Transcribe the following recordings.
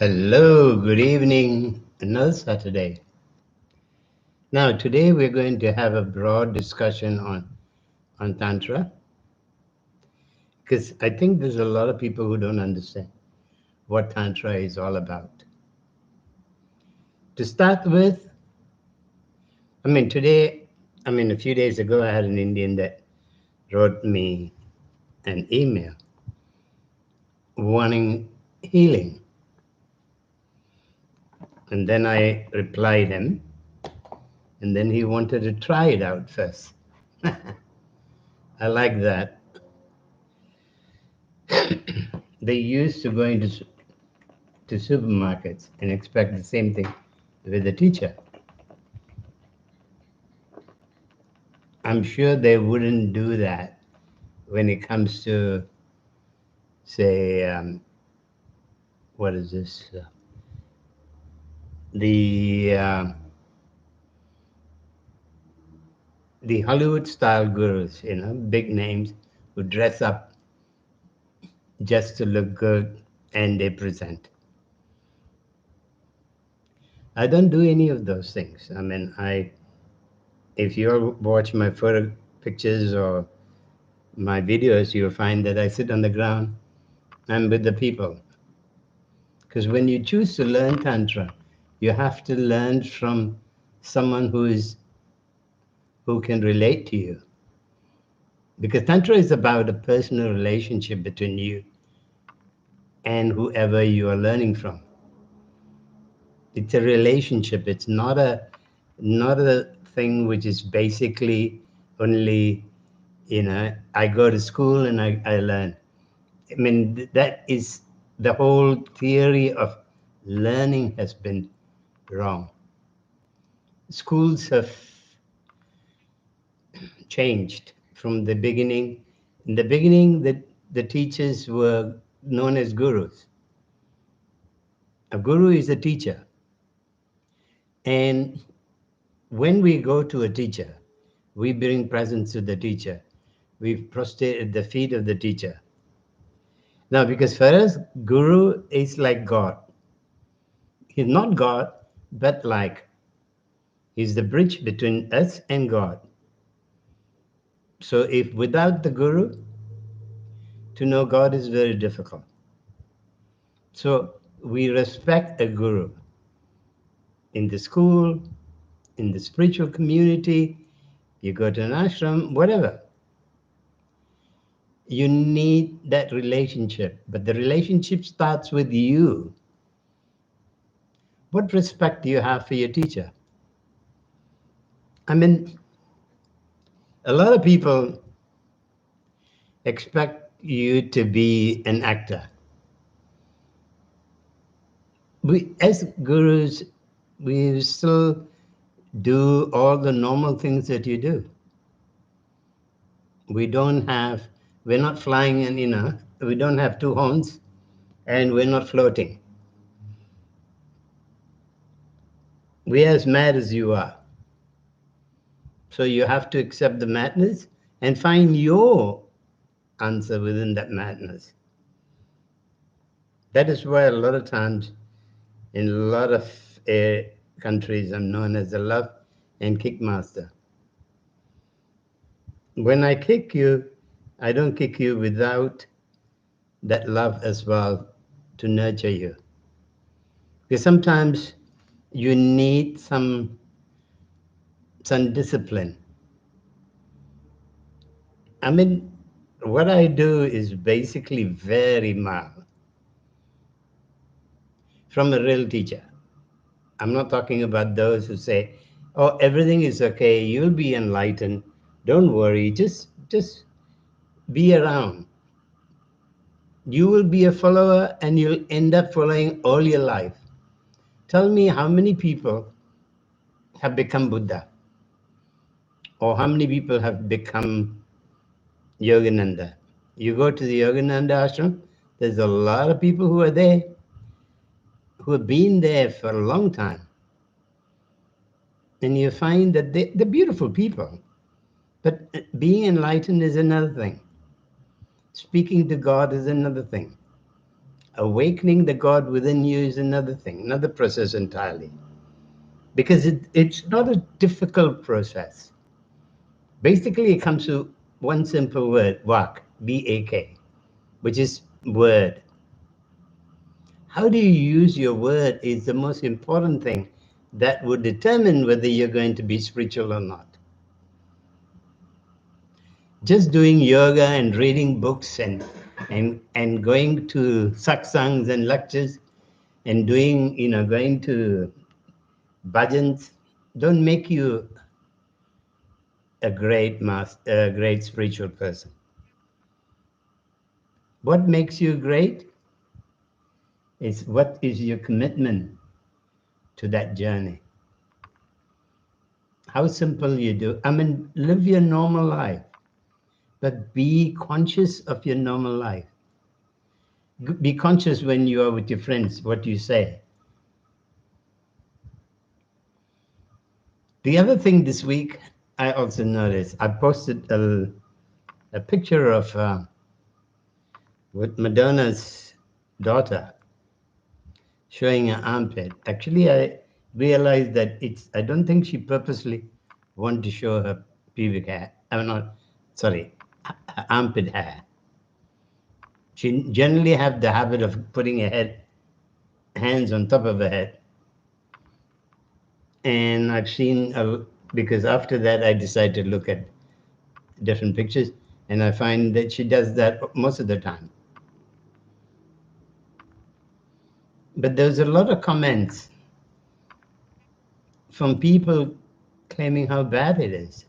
Hello, good evening. Another Saturday. Now, today we're going to have a broad discussion on Tantra because I think there's a lot of people who don't understand what Tantra is all about. To start with, a few days ago, I had an Indian that wrote me an email wanting healing. And then I replied him, and then he wanted to try it out first. I like that. They used to go into supermarkets and expect the same thing with the teacher. I'm sure they wouldn't do that when it comes to, say, what is this? The Hollywood-style gurus, big names who dress up just to look good and they present. I don't do any of those things. If you watch my photo pictures or my videos, you'll find that I sit on the ground. I'm with the people. Because when you choose to learn Tantra, you have to learn from someone who can relate to you. Because Tantra is about a personal relationship between you and whoever you are learning from. It's a relationship. It's not a thing which is basically only, I go to school and I learn. That is the whole theory of learning has been wrong. Schools have changed from the beginning. In the beginning, the teachers were known as gurus. A guru is a teacher. And when we go to a teacher, we bring presents to the teacher. We prostrate at the feet of the teacher. Now, because for us, guru is like God. He's not God, but like he's the bridge between us and God. So if without the guru, to know God is very difficult. So we respect a guru in the school, in the spiritual community, you go to an ashram, whatever. You need that relationship, but the relationship starts with you. What respect do you have for your teacher? A lot of people expect you to be an actor. We, as gurus, we still do all the normal things that you do. We're not flying and, we don't have two horns and we're not floating. We're as mad as you are. So you have to accept the madness and find your answer within that madness. That is why a lot of times in a lot of countries I'm known as the love and kick master. When I kick you, I don't kick you without that love as well to nurture you. Because sometimes you need some discipline. What I do is basically very mild from a real teacher. I'm not talking about those who say, oh, everything is okay, you'll be enlightened, don't worry, just be around. You will be a follower and you'll end up following all your life. Tell me how many people have become Buddha, or how many people have become Yogananda. You go to the Yogananda ashram, there's a lot of people who are there, who have been there for a long time. And you find that they're beautiful people. But being enlightened is another thing. Speaking to God is another thing. Awakening the God within you is another thing, another process entirely. Because it's not a difficult process. Basically, it comes to one simple word, Vak, B-A-K, which is word. How do you use your word is the most important thing that would determine whether you're going to be spiritual or not. Just doing yoga and reading books and going to satsangs and lectures and doing, going to bhajans don't make you a great master, a great spiritual person. What makes you great is what is your commitment to that journey. How simple you do. I mean, live your normal life, but be conscious of your normal life. Be conscious when you are with your friends, what you say. The other thing this week, I also noticed, I posted a picture of with Madonna's daughter showing her armpit. Actually, I realized that I don't think she purposely wanted to show her pubic hair. I'm not, sorry, her armpit hair. She generally have the habit of putting her hands on top of her head. And I've seen, because after that I decided to look at different pictures, and I find that she does that most of the time. But there's a lot of comments from people claiming how bad it is.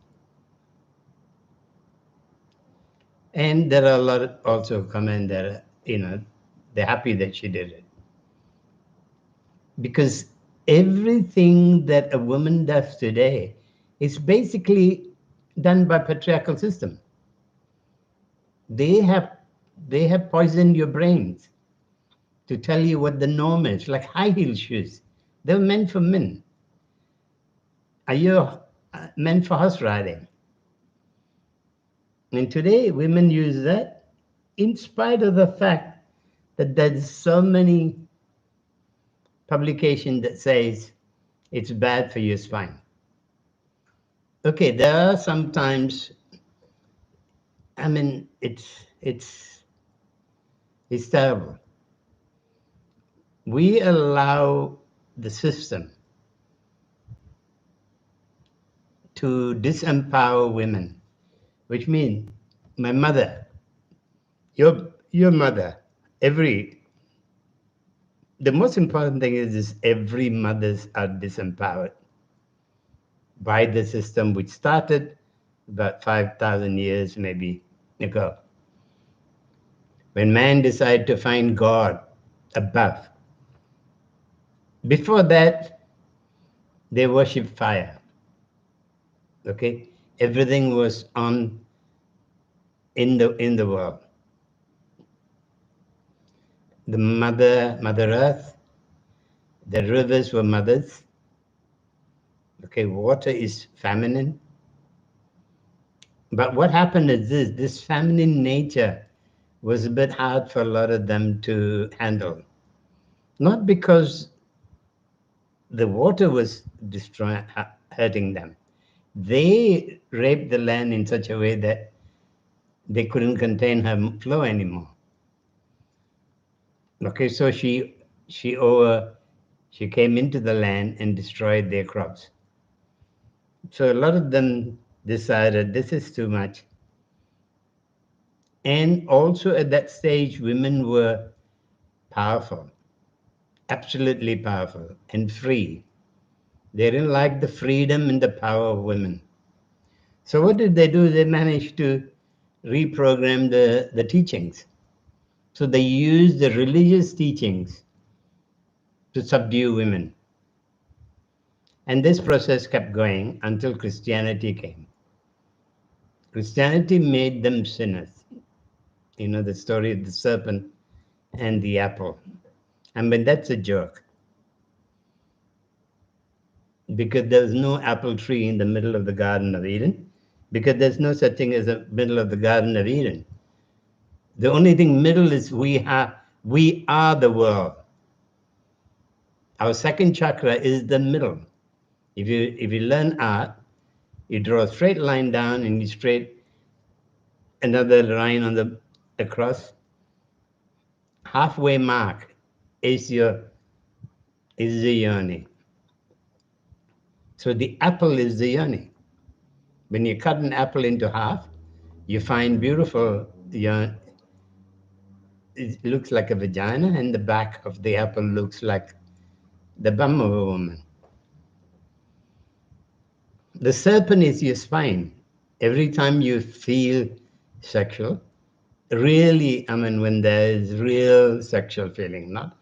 And there are a lot of also comment that, they're happy that she did it. Because everything that a woman does today is basically done by patriarchal system. They have poisoned your brains to tell you what the norm is, like high heel shoes. They're meant for men. Are you meant for horse riding? And today, women use that in spite of the fact that there's so many publications that says it's bad for your spine. Okay, there are sometimes, I mean, it's terrible. We allow the system to disempower women, which means my mother, your mother, the most important thing is every mothers are disempowered by the system which started about 5,000 years maybe ago. When man decided to find God above. Before that, they worshiped fire. Okay? Everything was on in the world. The mother earth, the rivers were mothers. Okay, water is feminine. But what happened is this feminine nature was a bit hard for a lot of them to handle. Not because the water was hurting them. They raped the land in such a way that they couldn't contain her flow anymore. Okay, so she came into the land and destroyed their crops. So a lot of them decided this is too much. And also at that stage, women were powerful, absolutely powerful and free. They didn't like the freedom and the power of women. So what did they do? They managed to reprogram the teachings. So they used the religious teachings to subdue women. And this process kept going until Christianity came. Christianity made them sinners. You know the story of the serpent and the apple. I mean, that's a joke. Because there's no apple tree in the middle of the Garden of Eden. Because there's no such thing as a middle of the Garden of Eden. The only thing middle is we have We are the world. Our second chakra is the middle. If you learn art, you draw a straight line down and you straight another line on the across. Halfway mark is the yoni. So the apple is the yoni. When you cut an apple into half, you find beautiful yoni. It looks like a vagina, and the back of the apple looks like the bum of a woman. The serpent is your spine. Every time you feel sexual, really, I mean, when there is real sexual feeling, not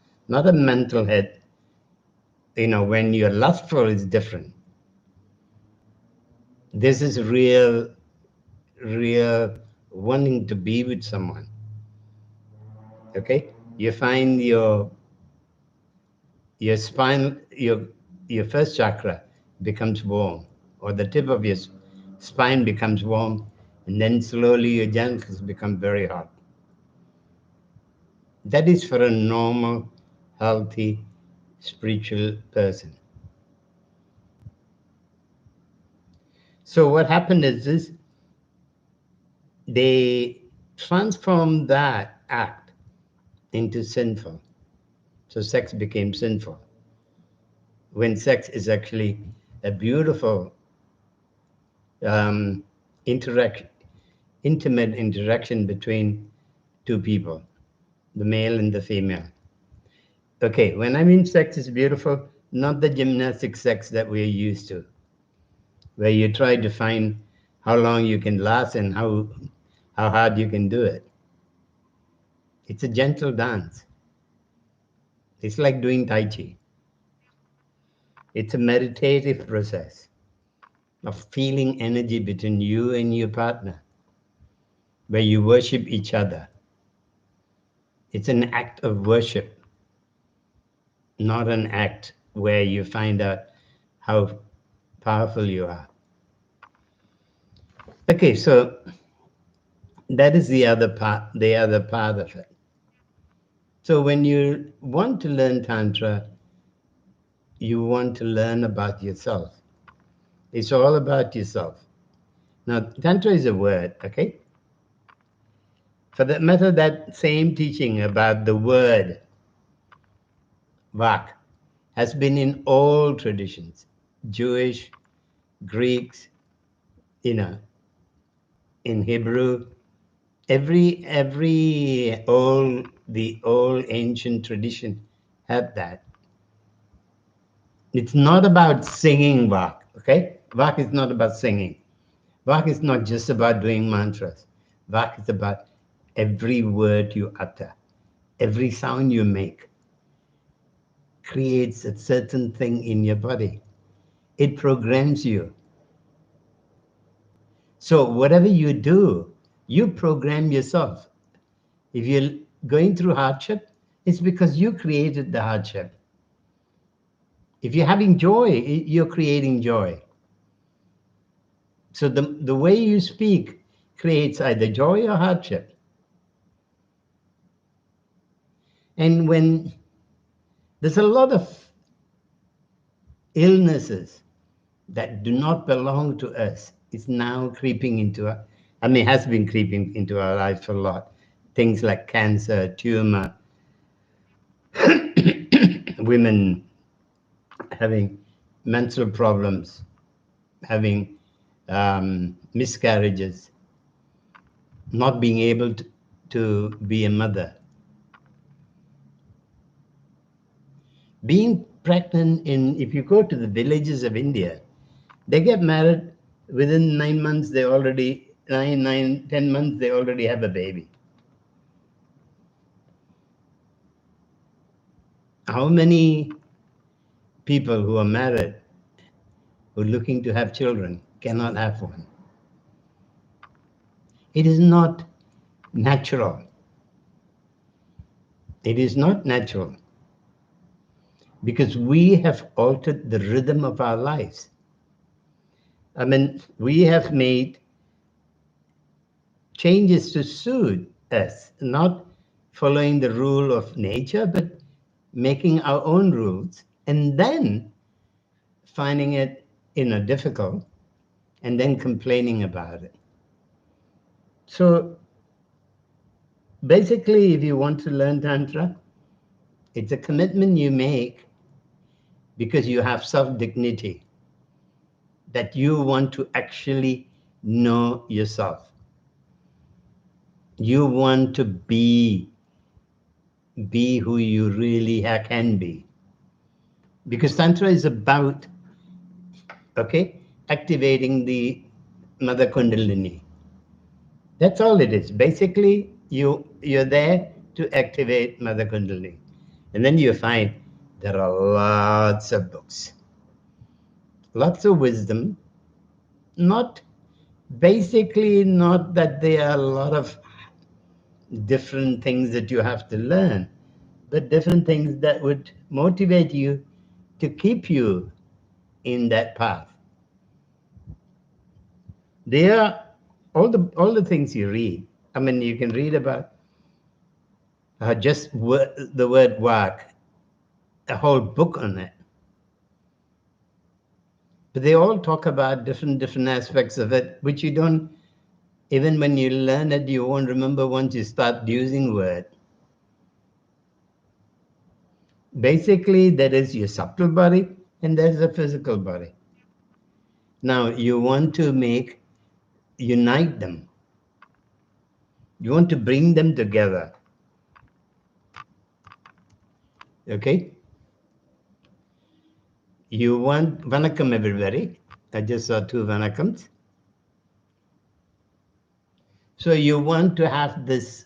a mental head, when you're lustful, it's different. This is real wanting to be with someone. Okay? You find your spine, your first chakra becomes warm, or the tip of your spine becomes warm, and then slowly your genitals become very hot. That is for a normal, healthy, spiritual person. So what happened is this, they transformed that act into sinful. So sex became sinful. When sex is actually a beautiful intimate interaction between two people, the male and the female. Okay, when I mean sex is beautiful, not the gymnastic sex that we're used to, where you try to find how long you can last and how hard you can do it. It's a gentle dance. It's like doing Tai Chi. It's a meditative process of feeling energy between you and your partner, where you worship each other. It's an act of worship, not an act where you find out how powerful you are. Okay, so that is the other part of it. So when you want to learn Tantra, you want to learn about yourself. It's all about yourself. Now, Tantra is a word, okay? For that matter, that same teaching about the word, Vak, has been in all traditions, Jewish, Greeks, in Hebrew, the old ancient tradition had that. It's not about singing Vak, okay? Vak is not about singing. Vak is not just about doing mantras. Vak is about every word you utter, every sound you make creates a certain thing in your body. It programs you. So whatever you do, you program yourself. If you're going through hardship, it's because you created the hardship. If you're having joy, you're creating joy. So the way you speak creates either joy or hardship. And when there's a lot of illnesses that do not belong to us, it's now creeping into has been creeping into our lives a lot. Things like cancer, tumor, women having mental problems, having miscarriages, not being able to be a mother. Being pregnant if you go to the villages of India, they get married within 9 months, 10 months, they already have a baby. How many people who are married, who are looking to have children, cannot have one? It is not natural. It is not natural because we have altered the rhythm of our lives. We have made changes to suit us, not following the rule of nature, but making our own rules, and then finding it, difficult, and then complaining about it. So basically, if you want to learn Tantra, it's a commitment you make because you have self-dignity, that you want to actually know yourself. You want to be who you really can be. Because Tantra is about, activating the Mother Kundalini. That's all it is. Basically, you're there to activate Mother Kundalini. And then you find there are lots of books, lots of wisdom, not that there are a lot of different things that you have to learn, but different things that would motivate you to keep you in that path. There are all the things you read. I mean, you can read about just the word work, a whole book on it. But they all talk about different aspects of it, which you don't, even when you learn it, you won't remember once you start using word. Basically, there is your subtle body and there's a physical body. Now, you want to unite them. You want to bring them together. Okay? You want, Vanakkam everybody. I just saw 2 Vanakkams. So you want to have this,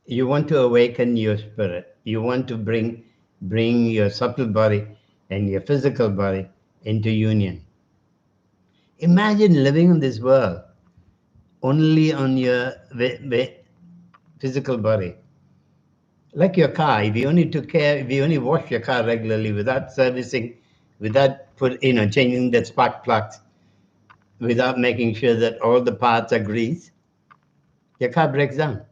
you want to awaken your spirit. You want to bring your subtle body and your physical body into union. Imagine living in this world only on your physical body. Like your car, if you only wash your car regularly without servicing, without changing the spark plugs, without making sure that all the parts are greased, your car breaks down.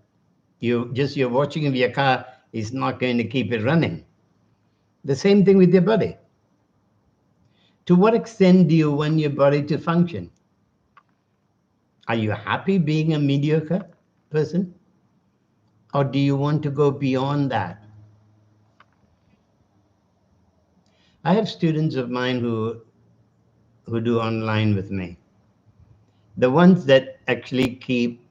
You're watching if your car is not going to keep it running. The same thing with your body. To what extent do you want your body to function? Are you happy being a mediocre person? Or do you want to go beyond that? I have students of mine who do online with me. The ones that actually keep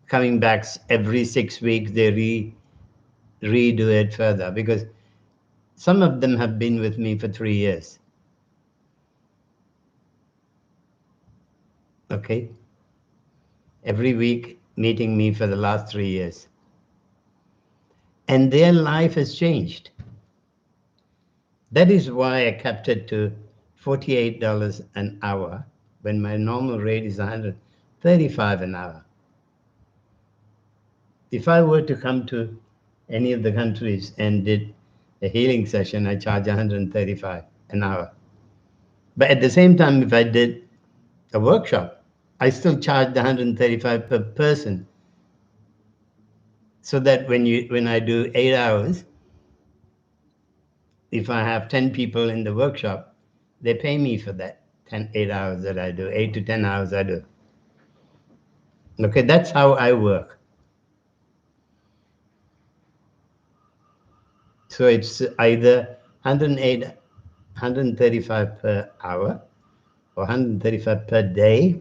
coming back every 6 weeks, they redo it further, because some of them have been with me for 3 years. Okay? Every week meeting me for the last 3 years. And their life has changed. That is why I kept it to $48 an hour when my normal rate is $135 an hour. If I were to come to any of the countries and did a healing session, I charge $135 an hour. But at the same time, if I did a workshop, I still charge the $135 per person. So that when I do 8 hours, if I have 10 people in the workshop, they pay me for that 8 hours that I do, 8 to 10 hours I do. Okay, that's how I work. So it's either 135 per hour or 135 per day.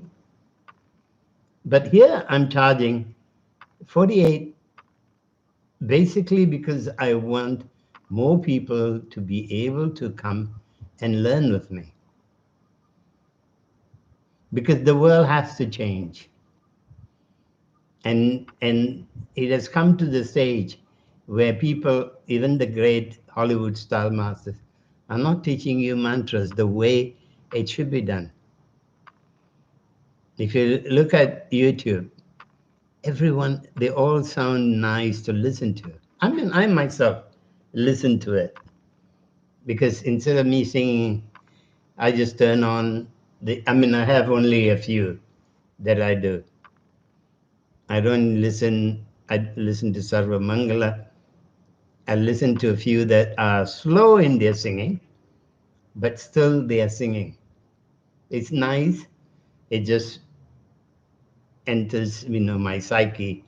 But here I'm charging 48 basically because I want more people to be able to come and learn with me. Because the world has to change. And it has come to the stage where people, even the great Hollywood style masters, are not teaching you mantras the way it should be done. If you look at YouTube, everyone, they all sound nice to listen to. I mean, I myself listen to it because instead of me singing, I just turn on I have only a few that I do. I don't listen I listen to Sarva Mangala. I listen to a few that are slow in their singing, but still they are singing. It's nice. It just enters, my psyche,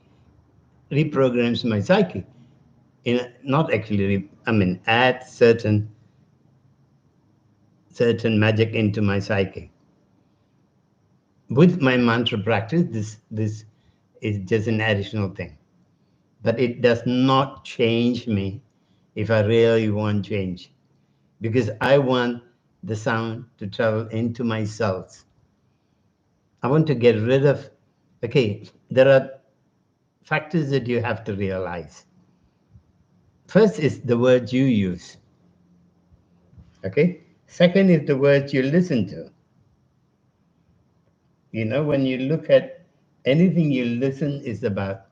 reprograms my psyche. Not actually, add certain magic into my psyche. With my mantra practice, this is just an additional thing. But it does not change me if I really want change. Because I want the sound to travel into my cells. I want to get rid of, there are factors that you have to realize. First is the words you use. Okay? Second is the words you listen to. When you look at anything you listen is about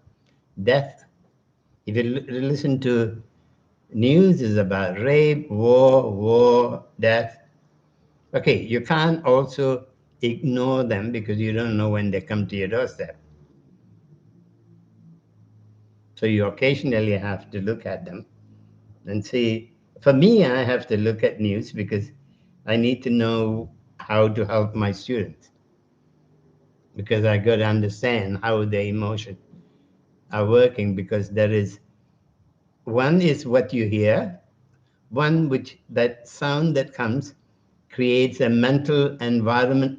death. If you listen to news, is about rape, war, death. Okay, you can't also ignore them because you don't know when they come to your doorstep. So you occasionally have to look at them and see. For me, I have to look at news because I need to know how to help my students. Because I got to understand how their emotions are working, because there is one is what you hear, one which that sound that comes creates a environmental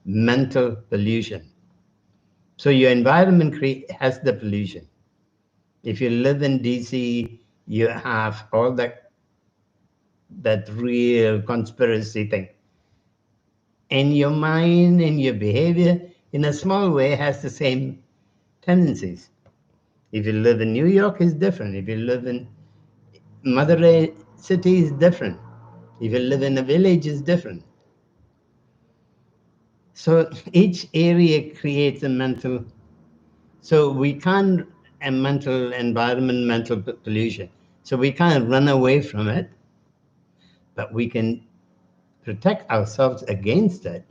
mental pollution. So your environment has the pollution. If you live in DC, you have all that real conspiracy thing. And your mind and your behavior, in a small way, has the same tendencies. If you live in New York, it's different. If you live in Madurai city, is different. If you live in a village, it's different. So each area creates a mental. So we can't a mental environment, mental pollution. So we can't run away from it, but we can protect ourselves against it.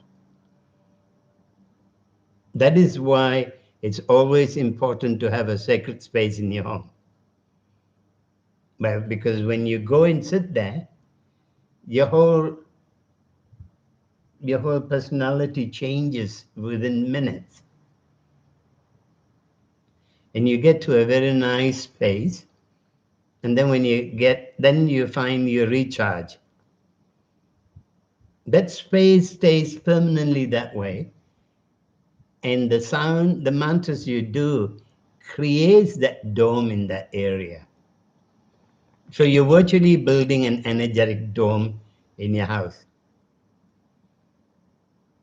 That is why it's always important to have a sacred space in your home. Well, because when you go and sit there, your whole personality changes within minutes. And you get to a very nice space, and then when then you find you recharge. That space stays permanently that way, and the sound, the mantras you do, creates that dome in that area. So you're virtually building an energetic dome in your house.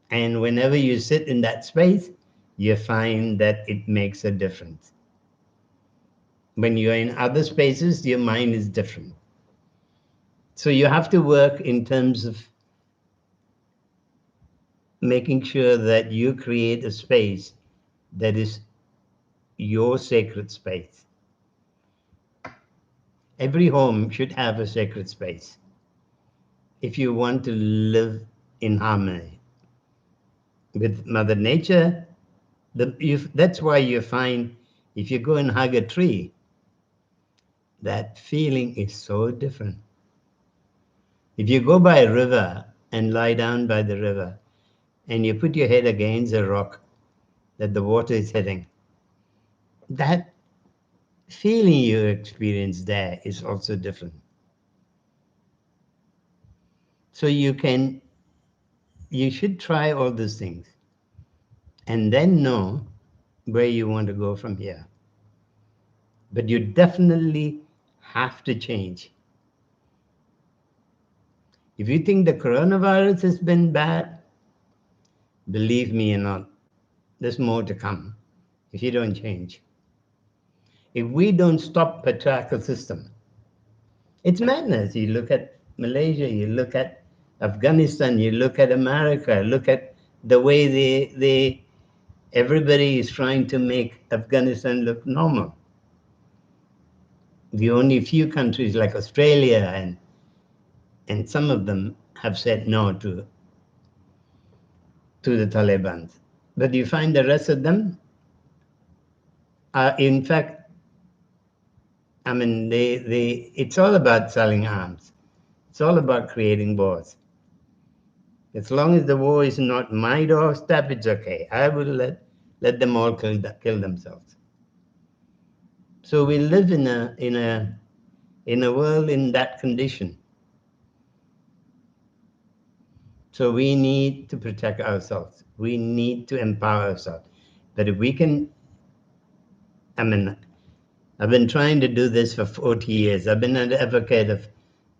And whenever you sit in that space, you find that it makes a difference. When you're in other spaces, your mind is different. So you have to work in terms of making sure that you create a space that is your sacred space. Every home should have a sacred space if you want to live in harmony with Mother Nature. That's why you find if you go and hug a tree, that feeling is so different. If you go by a river and lie down by the river and you put your head against a rock that the water is hitting, that feeling you experience there is also different. So you should try all these things and then know where you want to go from here. But you definitely have to change. If you think the coronavirus has been bad, believe me or not, there's more to come if you don't change. If we don't stop patriarchal system, it's madness. You look at Malaysia, you look at Afghanistan, you look at America, look at the way everybody is trying to make Afghanistan look normal. The only few countries like Australia and some of them have said no to the Taliban. But you find the rest of them, In fact, I mean, it's all about selling arms. It's all about creating wars. As long as the war is not my doorstep, it's okay. I will let them all kill themselves. So we live in a world in that condition. So we need to protect ourselves. We need to empower ourselves. But if we can, I mean, I've been trying to do this for 40 years. I've been an advocate of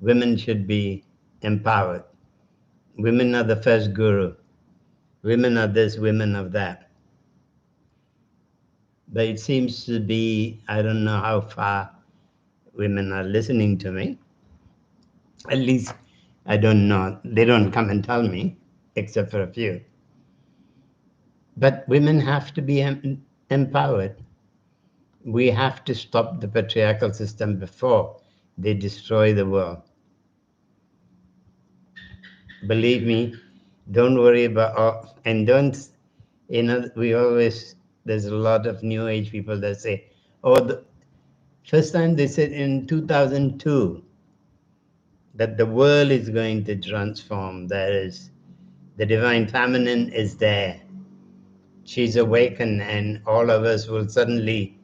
women should be empowered. Women are the first guru. Women are this, women are that. But it seems to be, I don't know how far women are listening to me. At least I don't know. They don't come and tell me, except for a few. But women have to be empowered. We have to stop the patriarchal system before they destroy the world. Believe me, don't worry about, and don't, we always, there's a lot of new age people that say, oh, the first time they said in 2002 that the world is going to transform. There is, the divine feminine is there. She's awakened and all of us will suddenly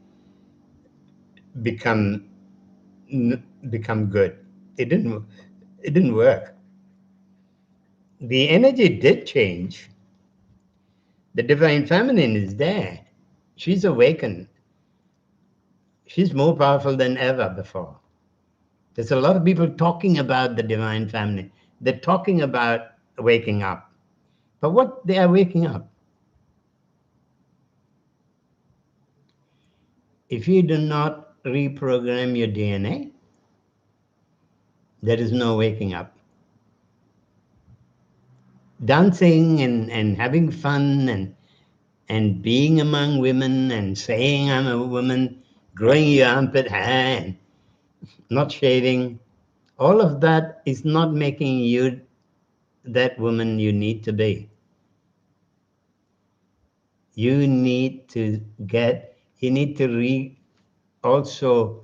become good. It didn't work. The energy did change. The divine feminine is there. She's awakened. She's more powerful than ever before. There's a lot of people talking about the divine feminine. They're talking about waking up. But what they are waking up? If you do not reprogram your DNA, there is no waking up. Dancing and having fun and being among women and saying I'm a woman, growing your armpit hair and not shaving, all of that is not making you that woman you need to be. You need to also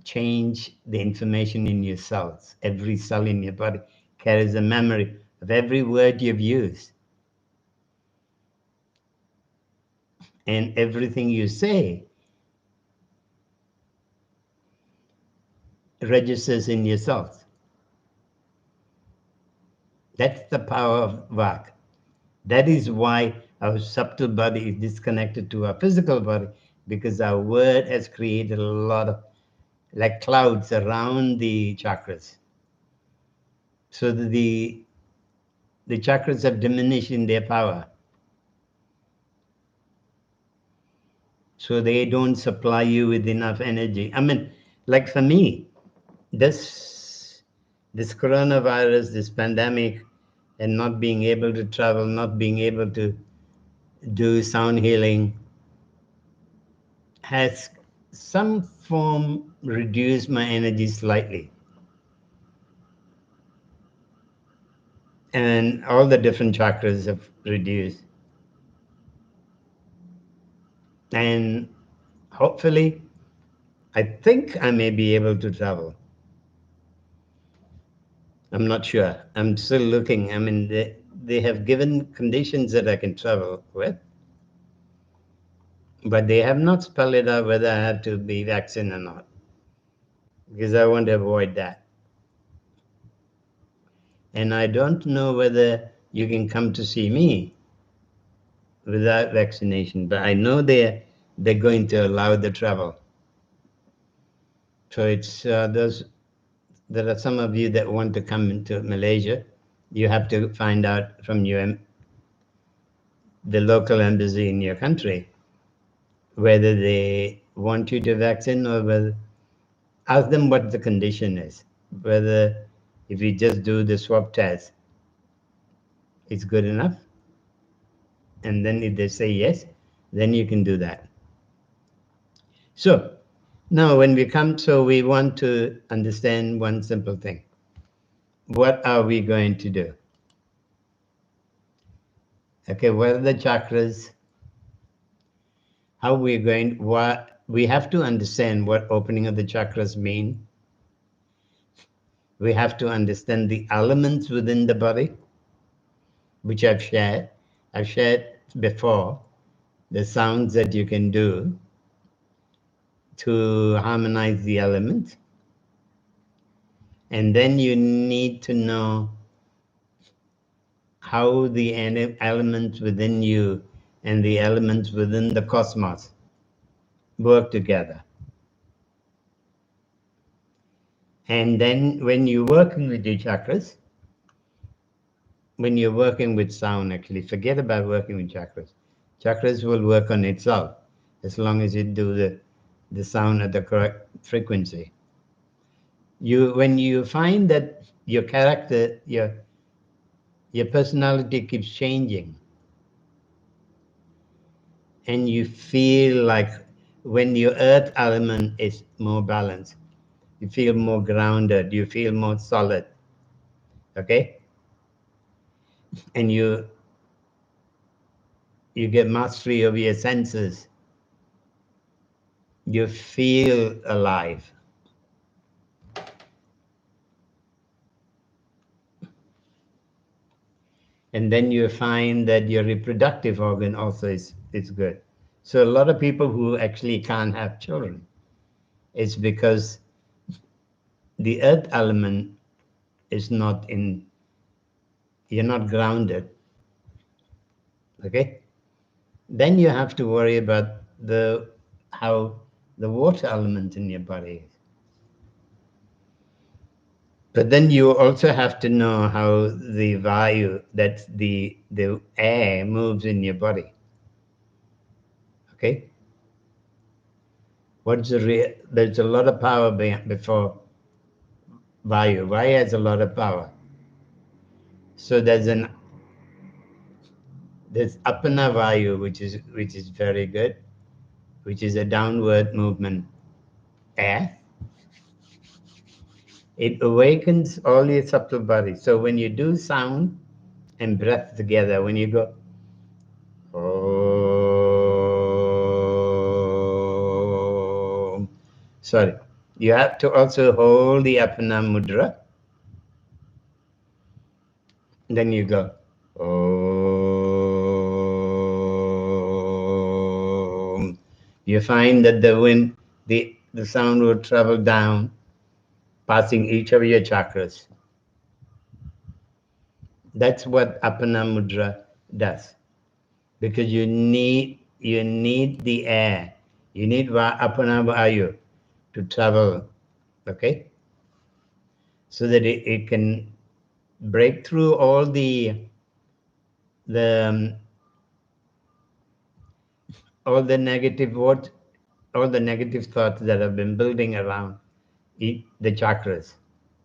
change the information in your cells. Every cell in your body carries a memory of every word you've used. And everything you say registers in your cells. That's the power of Vak. That is why our subtle body is disconnected to our physical body, because our word has created a lot of, like clouds around the chakras. So that the chakras have diminished in their power. So they don't supply you with enough energy. I mean, like for me, this coronavirus, this pandemic, and not being able to travel, not being able to do sound healing, has some form reduced my energy slightly. And all the different chakras have reduced. And hopefully, I think I may be able to travel. I'm not sure. I'm still looking. I mean, they have given conditions that I can travel with, but they have not spelled it out whether I have to be vaccinated or not, because I want to avoid that. And I don't know whether you can come to see me without vaccination, but I know they're going to allow the travel. So it's there are some of you that want to come into Malaysia. You have to find out from the local embassy in your country whether they want you to vaccinate or whether, ask them what the condition is. Whether if you just do the swab test, it's good enough. And then if they say yes, then you can do that. So now when we come, so we want to understand one simple thing. What are we going to do? Okay, what are the chakras? How we're going, what we have to understand what opening of the chakras mean. We have to understand the elements within the body, which I've shared. I've shared before the sounds that you can do to harmonize the elements. And then you need to know how the elements within you and the elements within the cosmos work together. And then when you're working with your chakras, when you're working with sound, actually, forget about working with chakras. Chakras will work on itself as long as you do the sound at the correct frequency. When you find that your character, your personality keeps changing, and you feel like when your earth element is more balanced, you feel more grounded, you feel more solid, okay? And you get mastery of your senses, you feel alive. And then you find that your reproductive organ also is good. So a lot of people who actually can't have children, it's because the earth element is not in, you're not grounded, okay? Then you have to worry about how the water element in your body is. But then you also have to know how the vayu, that's the air, moves in your body. Okay? There's a lot of power before vayu. Vayu has a lot of power. So there's apana vayu, which is very good, which is a downward movement air. It awakens all your subtle bodies. So when you do sound and breath together, when you go, oh, sorry, you have to also hold the apana mudra. Then you go, oh. You find that the sound will travel down, passing each of your chakras. That's what apana mudra does, because you need the air, you need apana vayu to travel, okay, so that it can break through all the negative all the negative thoughts that have been building around the chakras,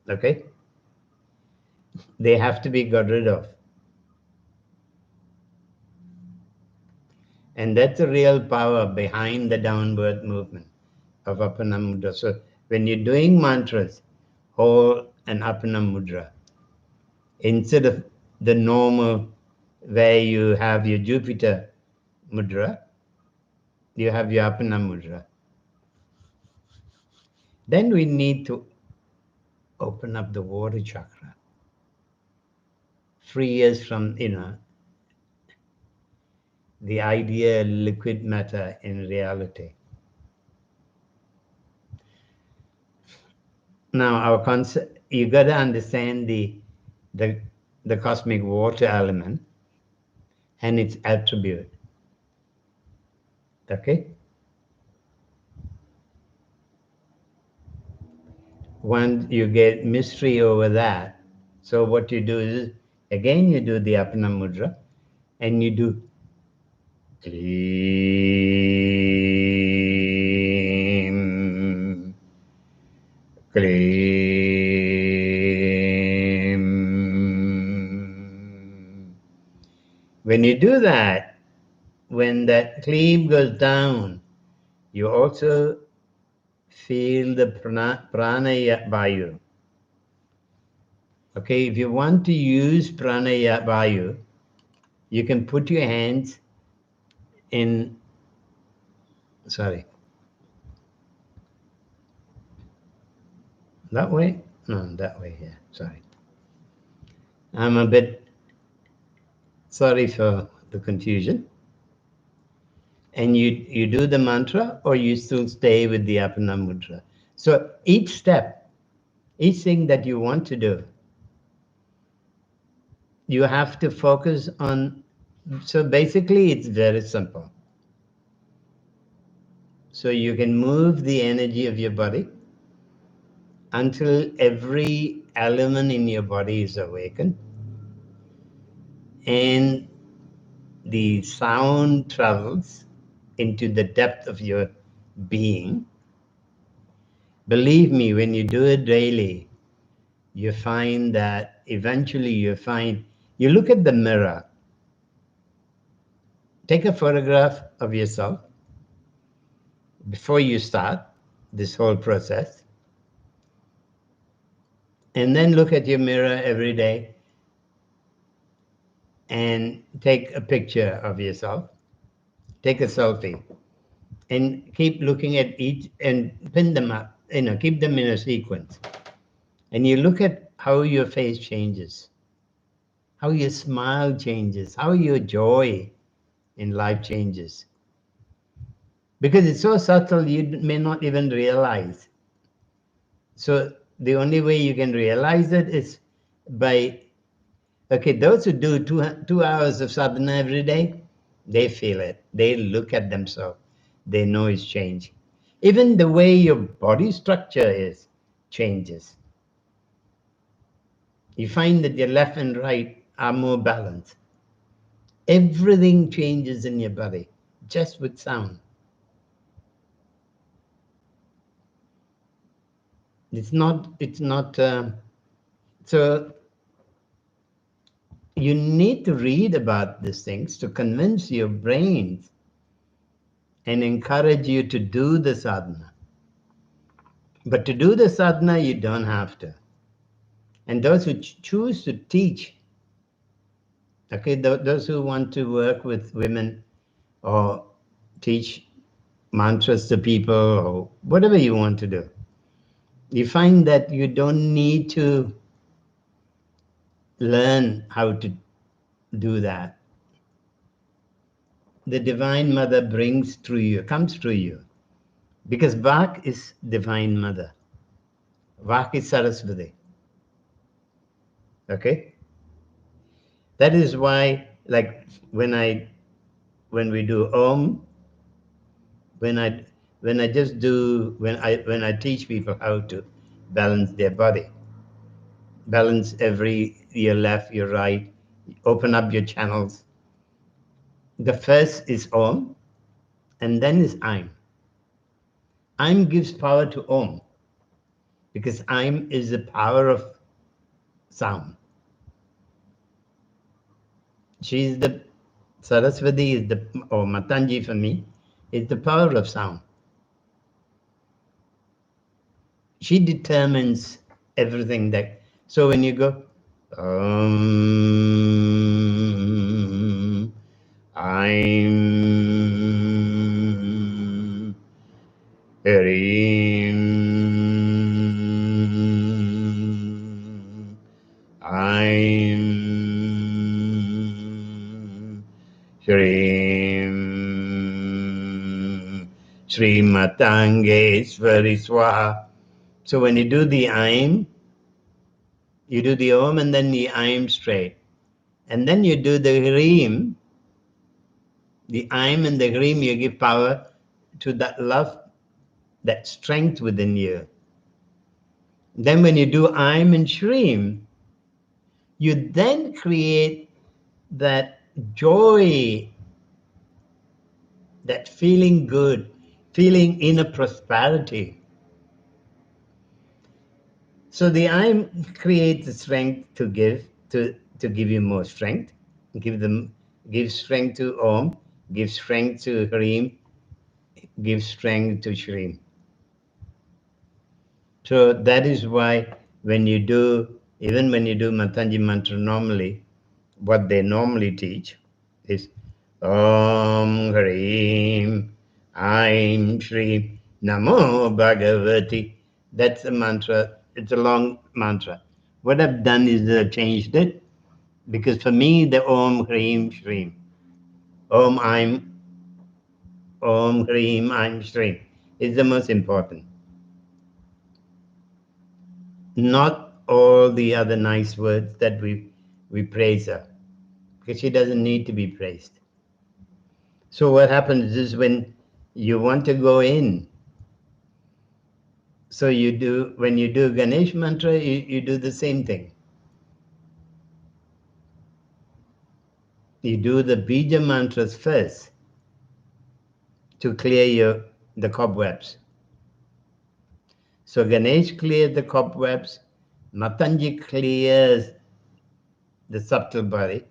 okay? They have to be got rid of. And that's the real power behind the downward movement of apana mudra. So when you're doing mantras, hold an apana mudra instead of the normal where you have your Jupiter mudra, you have your apana mudra. Then we need to open up the water chakra. Free us from, the idea liquid matter in reality. Now, our concept, you got to understand the cosmic water element and its attribute. Okay? Once you get mystery over that, so what you do is, again, you do the apana mudra and you do Klim, Klim. When you do that, when that Klim goes down, you also feel the Pranayama. Okay, if you want to use Pranayama, you can put your hands in, sorry, That way? No, that way, yeah. Sorry. I'm a bit sorry for the confusion. And you do the mantra, or you still stay with the Apana Mudra. So each step, each thing that you want to do, you have to focus on. So basically, it's very simple. So you can move the energy of your body until every element in your body is awakened, and the sound travels into the depth of your being. Believe me, when you do it daily, you find that eventually you look at the mirror, take a photograph of yourself before you start this whole process, and then look at your mirror every day and take a picture of yourself, take a selfie, and keep looking at each and pin them up, keep them in a sequence. And you look at how your face changes, how your smile changes, how your joy in life changes. Because it's so subtle, you may not even realize. So the only way you can realize it is by, okay, those who do 2 hours of sadhana every day, they feel it. They look at themselves. They know it's changing. Even the way your body structure is changes. You find that your left and right are more balanced. Everything changes in your body just with sound. It's not, so you need to read about these things to convince your brains and encourage you to do the sadhana. But to do the sadhana, you don't have to. And those who choose to teach, okay, those who want to work with women or teach mantras to people or whatever you want to do, you find that you don't need to learn how to do that. The Divine Mother brings through you, comes through you. Because Vak is Divine Mother. Vak is Saraswati. Okay? That is why, like, when we do Om, when I teach people how to balance their body, balance your left, your right, open up your channels. The first is Om, and then is Aim. Aim gives power to Om, because Aim is the power of sound. She's the Saraswati is the, or Matanji for me, is the power of sound. She determines everything that. So when you go, I'm Harim, I'm Shrim, Srimatangeshwari Swaha. So when you do the Aim, you do the Om and then the Aim straight. And then you do the Hrim, the Aim and the Hrim, you give power to that love, that strength within you. Then when you do Aim and Shrim, you then create that joy, that feeling good, feeling inner prosperity. So the Aim creates the strength to give you more strength, give strength to Om, give strength to Hrim, give strength to Shrim. So that is why when you do Matanji mantra normally, what they normally teach is Om Hrim Aim Shrim Namo Bhagavati. That's the mantra it's a long mantra. What I've done is changed it, because for me the Om Hreem Shreem, Om I'm, Om Hreem I'm Shreem is the most important. Not all the other nice words that we praise her, because she doesn't need to be praised. So what happens is when you want to go in, so you do, when you do Ganesh mantra, you do the same thing. You do the bija mantras first to clear the cobwebs. So Ganesh cleared the cobwebs, Matanji clears the subtle body.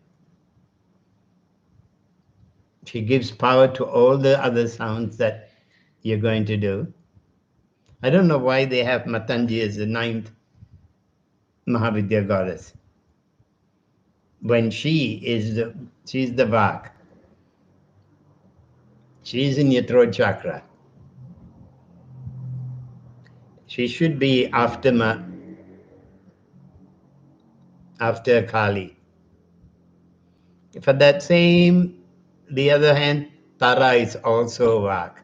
She gives power to all the other sounds that you're going to do. I don't know why they have Matanji as the ninth Mahavidya goddess, when she's the Vak. She's in your throat chakra. She should be after Kali. For that same, the other hand, Tara is also Vak.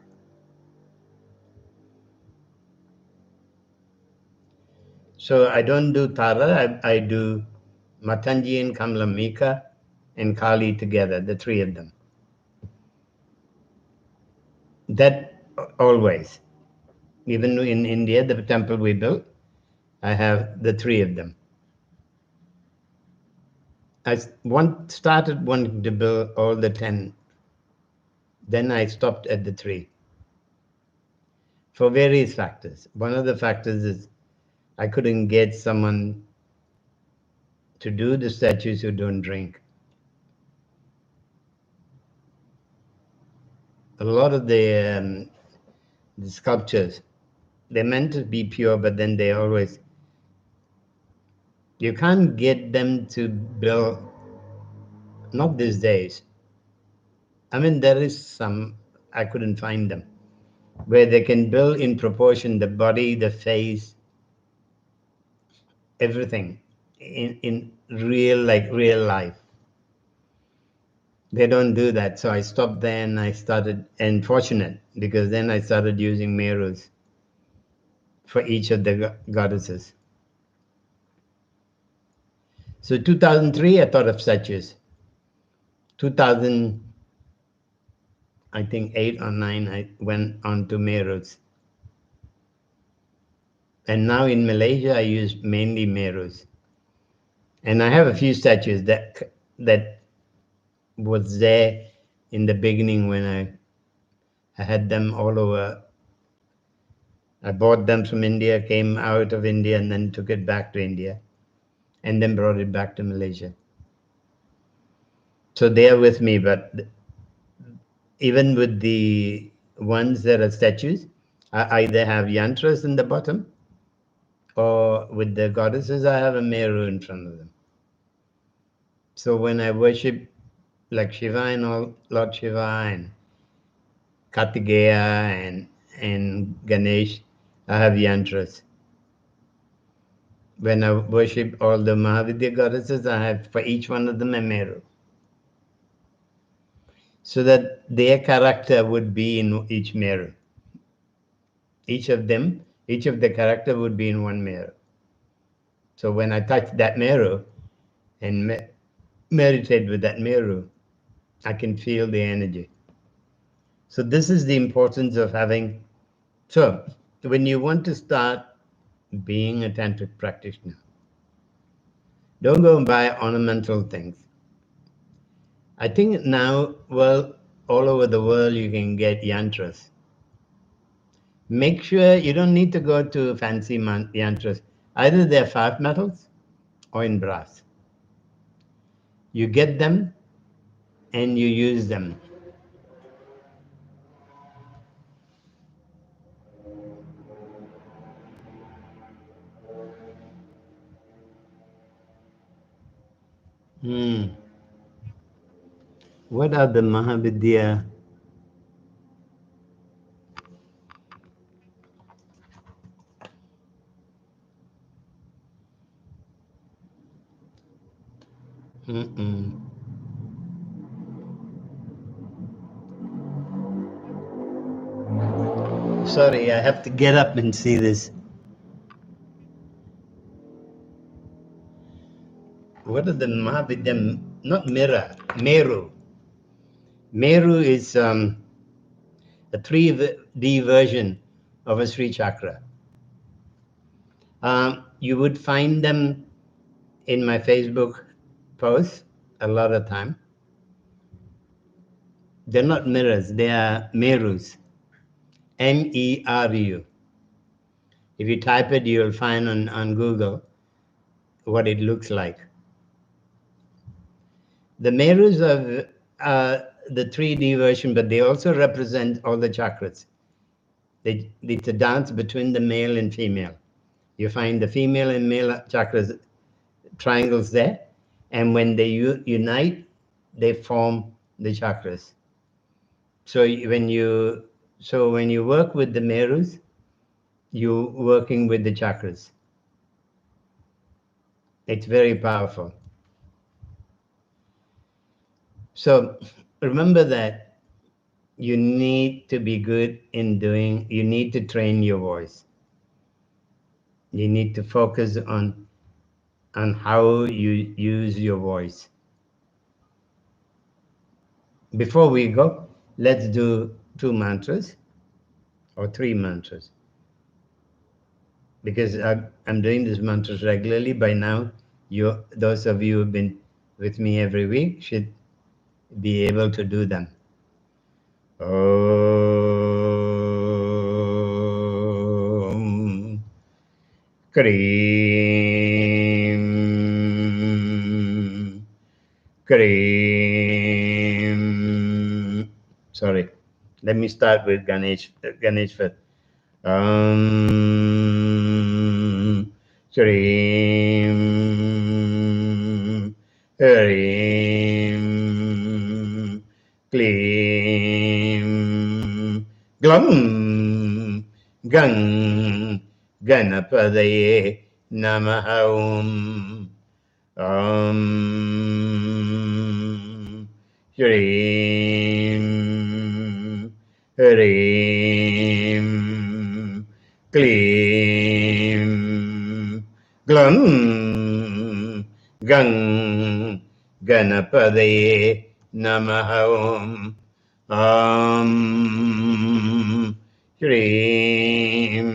So I don't do Tara, I do Matanji and Kamlamika and Kali together, the three of them. That always. Even in India, the temple we built, I have the three of them. I started wanting to build all the 10. Then I stopped at the 3 for various factors. One of the factors is I couldn't get someone to do the statues who don't drink. A lot of the sculptures, they're meant to be pure, but then they always, you can't get them to build, not these days. I mean, there is some, I couldn't find them, where they can build in proportion the body, the face, everything in real life. They don't do that. So I stopped there and I started, and fortunate, because then I started using merus for each of the goddesses. So 2003, I thought of statues. 2000, I think 8 or 9, I went on to merus. And now in Malaysia, I use mainly merus. And I have a few statues that was there in the beginning when I had them all over. I bought them from India, came out of India, and then took it back to India, and then brought it back to Malaysia. So they are with me, but even with the ones that are statues, I either have yantras in the bottom, or with the goddesses, I have a meru in front of them. So when I worship like Shiva and all, Lord Shiva and Kartikeya and Ganesh, I have yantras. When I worship all the Mahavidya goddesses, I have for each one of them a meru, so that their character would be in each meru. Each of them, each of the character would be in one meru. So when I touch that meru and meditate with that meru, I can feel the energy. So this is the importance of having. So when you want to start being a tantric practitioner, don't go and buy ornamental things. I think now, well, all over the world you can get yantras. Make sure you don't need to go to fancy yantras. Either they're 5 metals or in brass. You get them and you use them. What are the Mahavidya? Mm-mm. Sorry, I have to get up and see this. What are the Mahavidyam? Not Mira, Meru. Meru is a 3D version of a Sri Chakra. You would find them in my Facebook posts a lot of time. They're not mirrors, they are Merus. MERU. If you type it, you'll find on Google what it looks like. The Merus are the 3D version, but they also represent all the chakras. It's a dance between the male and female. You find the female and male chakras triangles there, and when they unite, they form the chakras. So when you work with the Merus, you're working with the chakras. It's very powerful. So remember that you need to be good in doing, you need to train your voice. You need to focus on how you use your voice. Before we go, let's do 2 mantras or 3 mantras. Because I'm doing these mantras regularly. By now, those of you who've been with me every week should be able to do them. Om Krim Krim. Sorry, let me start with Ganesh first. Shrim Hrim Klim Glum Gang Ganapadaye Namaha Om Shrim Hrim Klim Glum Gang Ganapadaye Namaha Om Shrim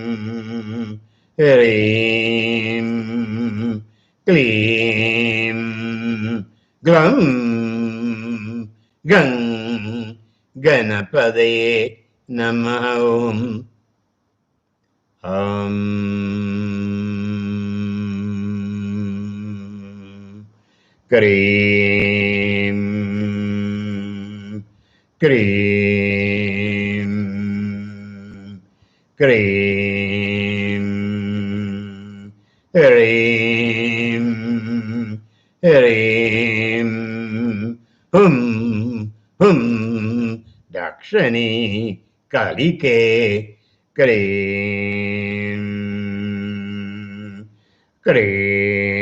Hrim Klim Glum Gang Ganapadaye Namaha Om Krim Krim Krim Hrim Hrim Hum Dakshani Kalike Krim Krim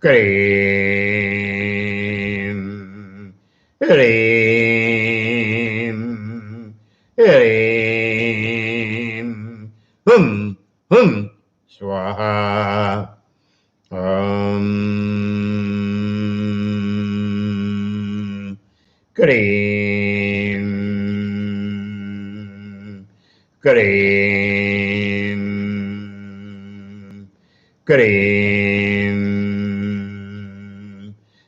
Krim Hrim Hrim Hum Swaha Om Krim Krim Krim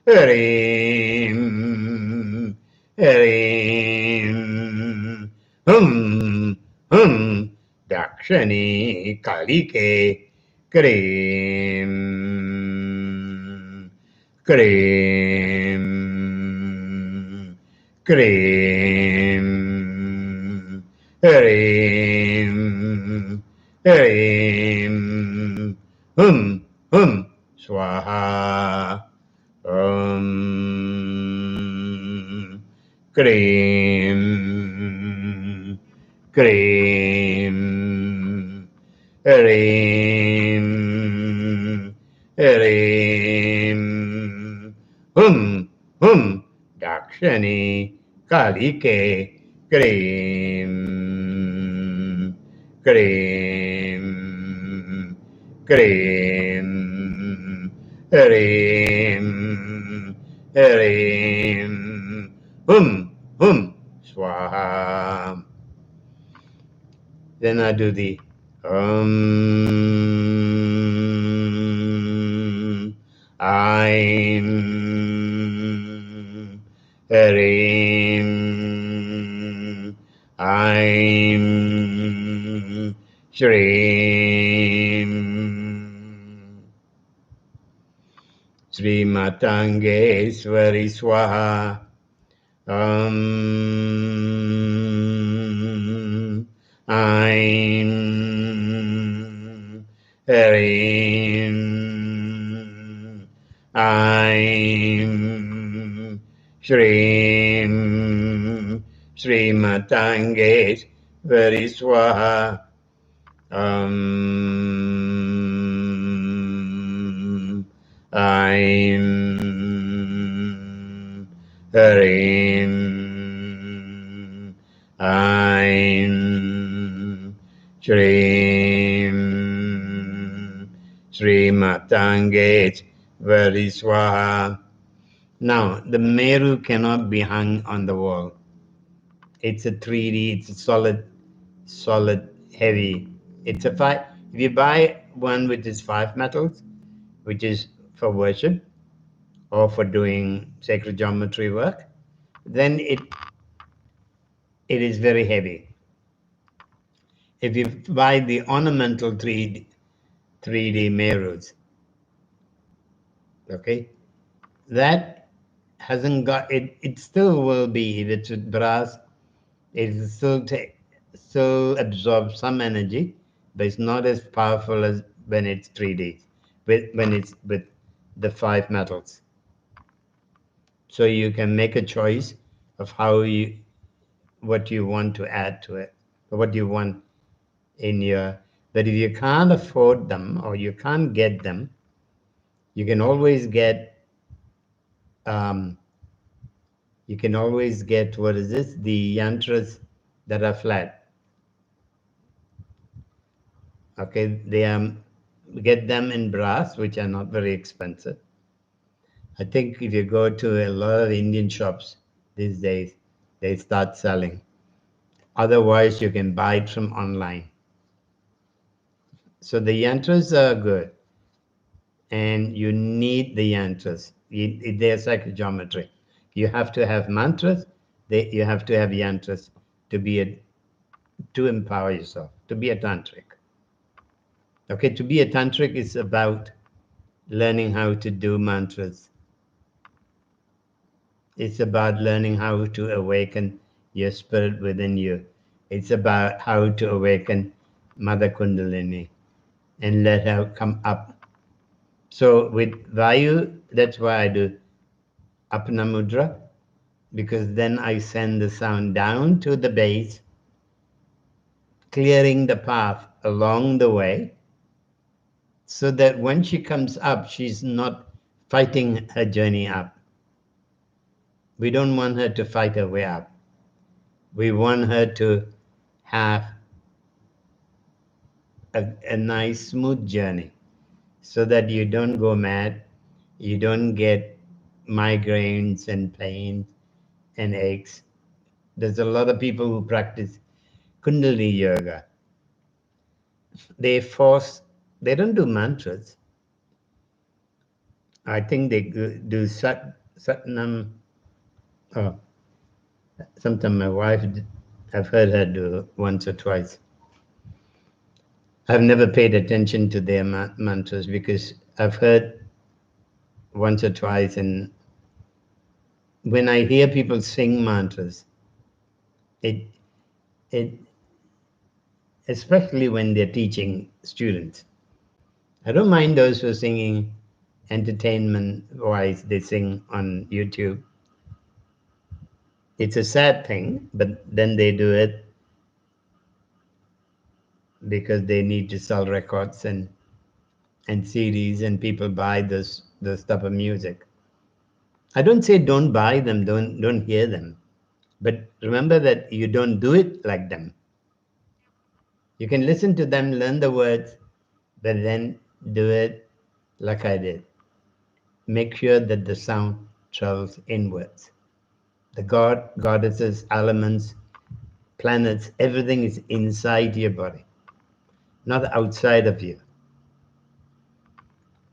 Hrim Hrim Hum Dakshani Kalike Krim Krim Krim Hrim Hrim Hum Swaha Om Krim Krim Hrim Hrim, hum, Dakshani, Kalike, Krim, Krim, Krim, Hrim, Hrim, Swaha. Then I do the I'm Harim, I'm Shrim, Sri Matangeshwari Swaha. I'm Harim, I'm Shrim, Sri Matangeshwari Swaha. I'm Harim, I'm Shrim, Sri Matangeshwari Swaha. Now, the Meru cannot be hung on the wall. It's a 3D, it's a solid, heavy. It's a five. If you buy one which is 5 metals, which is for worship or for doing sacred geometry work, then it is very heavy. If you buy the ornamental 3D Merus, okay, that hasn't got it. It still will be, if it's with brass, it will still absorb some energy, but it's not as powerful as when it's 3D, when it's with the 5 metals. So you can make a choice of what you want to add to it, or what you want in your. But if you can't afford them or you can't get them, you can always get. You can always get, what is this? The yantras that are flat. Okay, get them in brass, which are not very expensive. I think if you go to a lot of Indian shops these days, they start selling. Otherwise, you can buy it from online. So the yantras are good, and you need the yantras. They're sacred geometry. You have to have mantras. You have to have yantras to empower yourself, to be a tantric. Okay, to be a tantric is about learning how to do mantras. It's about learning how to awaken your spirit within you. It's about how to awaken Mother Kundalini and let her come up. So with Vayu, that's why I do Apana Mudra, because then I send the sound down to the base, clearing the path along the way, so that when she comes up, she's not fighting her journey up. We don't want her to fight her way up. We want her to have a nice, smooth journey, so that you don't go mad, you don't get migraines and pains and aches. There's a lot of people who practice Kundalini yoga. They don't do mantras. I think they do Satnam. Oh, sometimes my wife, I've heard her do once or twice. I've never paid attention to their mantras because I've heard once or twice, and when I hear people sing mantras, it especially when they're teaching students. I don't mind those who are singing entertainment-wise, they sing on YouTube. It's a sad thing, but then they do it because they need to sell records and and CDs, and people buy this type of music. I don't say don't buy them, don't hear them, but remember that you don't do it like them. You can listen to them, learn the words, but then do it like I did. Make sure that the sound travels inwards. The goddesses, elements, planets, everything is inside your body, not outside of you.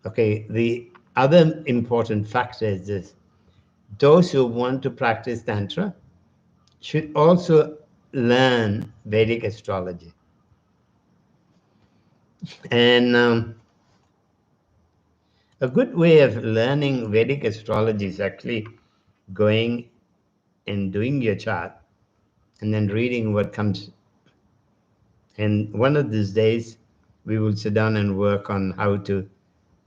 Okay, the other important factor is this. Those who want to practice Tantra should also learn Vedic astrology. And a good way of learning Vedic astrology is actually going and doing your chart and then reading what comes. And one of these days, we will sit down and work on how to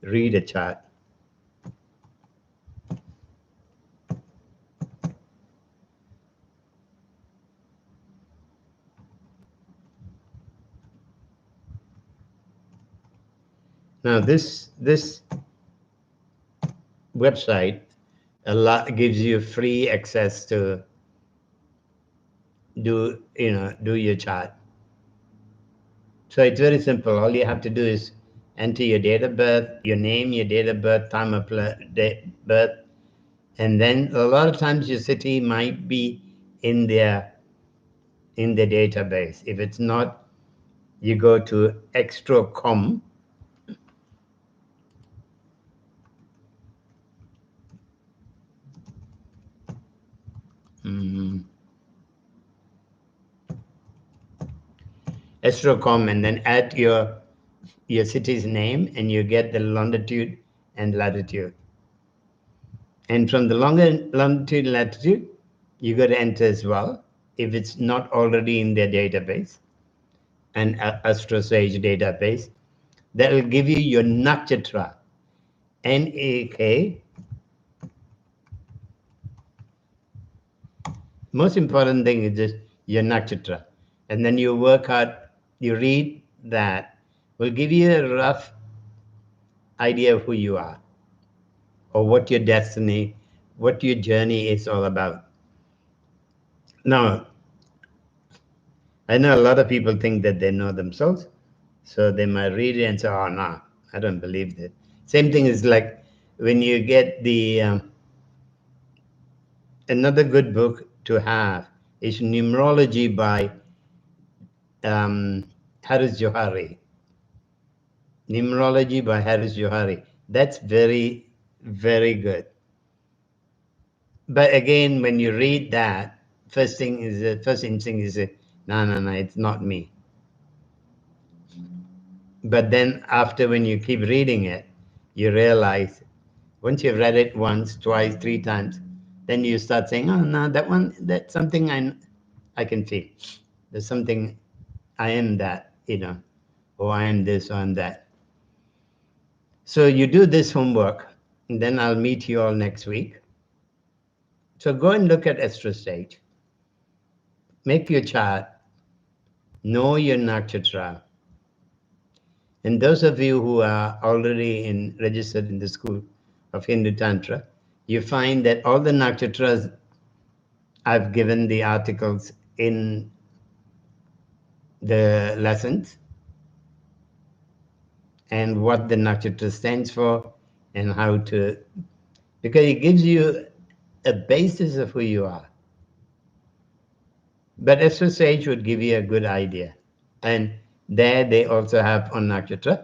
read a chart. Now, this website gives you free access to do your chart. So it's very simple. All you have to do is enter your date of birth, your name, your date of birth, time of birth, and then a lot of times your city might be in the database. If it's not, you go to extra.com. Extra.com, and then add your city's name, and you get the longitude and latitude. And from the longitude and latitude, you got to enter as well, if it's not already in their database, an AstroSage database. That will give you your nakshatra, N-A-K. Most important thing is just your nakshatra. And then you work out, you read that, will give you a rough idea of who you are, or what your destiny, what your journey is all about. Now, I know a lot of people think that they know themselves, so they might read it and say, oh, no, I don't believe that. Same thing is like when you get the, another good book to have is Numerology by Haris Johari. Numerology by Haris Johari. That's very, very good. But again, when you read that, first instinct is, no, it's not me. But then after, when you keep reading it, you realize, once you've read it once, twice, 3 times, then you start saying, oh, no, that's something I can feel. There's something, I am that, or I am this, or I'm that. So you do this homework, and then I'll meet you all next week. So go and look at AstroSage. Make your chart. Know your nakshatra. And those of you who are already registered in the School of Hindu Tantra, you find that all the nakshatras, I've given the articles in the lessons, and what the nakshatra stands for, and how to, because it gives you a basis of who you are. But AstroSage would give you a good idea. And there they also have on nakshatra.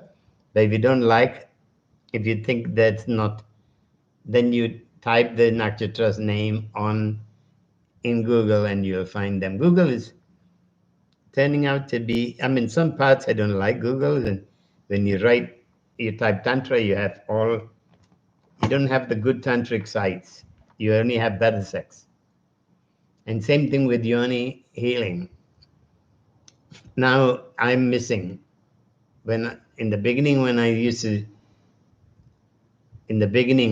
But if you don't like, if you think that's not, then you type the nakshatra's name in Google and you'll find them. Google is turning out to be, some parts I don't like Google. And when you type Tantra, you don't have the good tantric sites. You only have better sex. And same thing with yoni healing. Now I'm missing. In the beginning,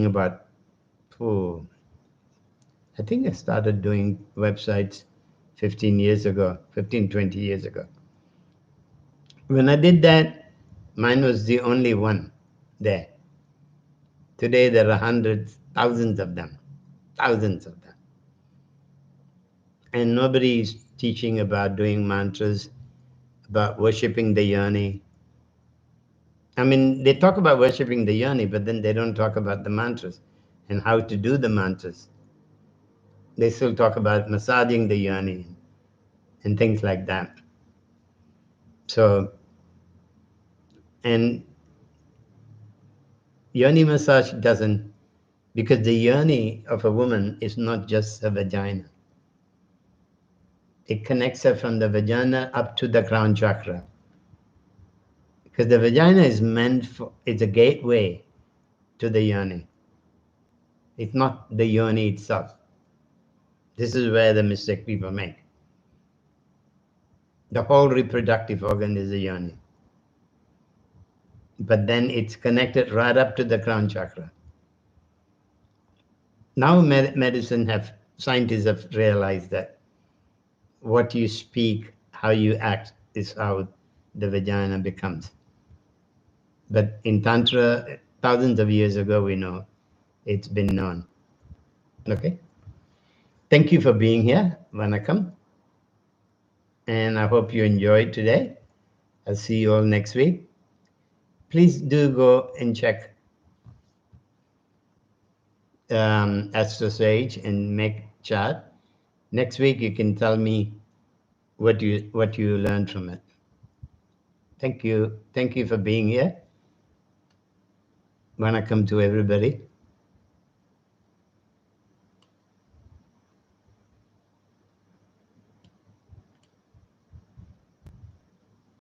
about, I think I started doing websites 20 years ago. When I did that, mine was the only one. there. Today there are hundreds, thousands of them. Thousands of them. And nobody is teaching about doing mantras, about worshipping the yoni. I mean, they talk about worshipping the yoni, but then they don't talk about the mantras and how to do the mantras. They still talk about massaging the yoni and things like that. So, and yoni massage doesn't, because the yoni of a woman is not just a vagina. It connects her from the vagina up to the crown chakra. Because the vagina is meant for, it's a gateway to the yoni. It's not the yoni itself. This is where the mistake people make. The whole reproductive organ is the yoni. But then it's connected right up to the crown chakra. Now scientists have realized that what you speak, how you act is how the vagina becomes. But in Tantra, thousands of years ago, we know it's been known. Okay? Thank you for being here, Vanakkam. And I hope you enjoyed today. I'll see you all next week. Please do go and check Astro Sage and make chat. Next week, you can tell me what you learned from it. Thank you. Thank you for being here. Vanakkam to everybody.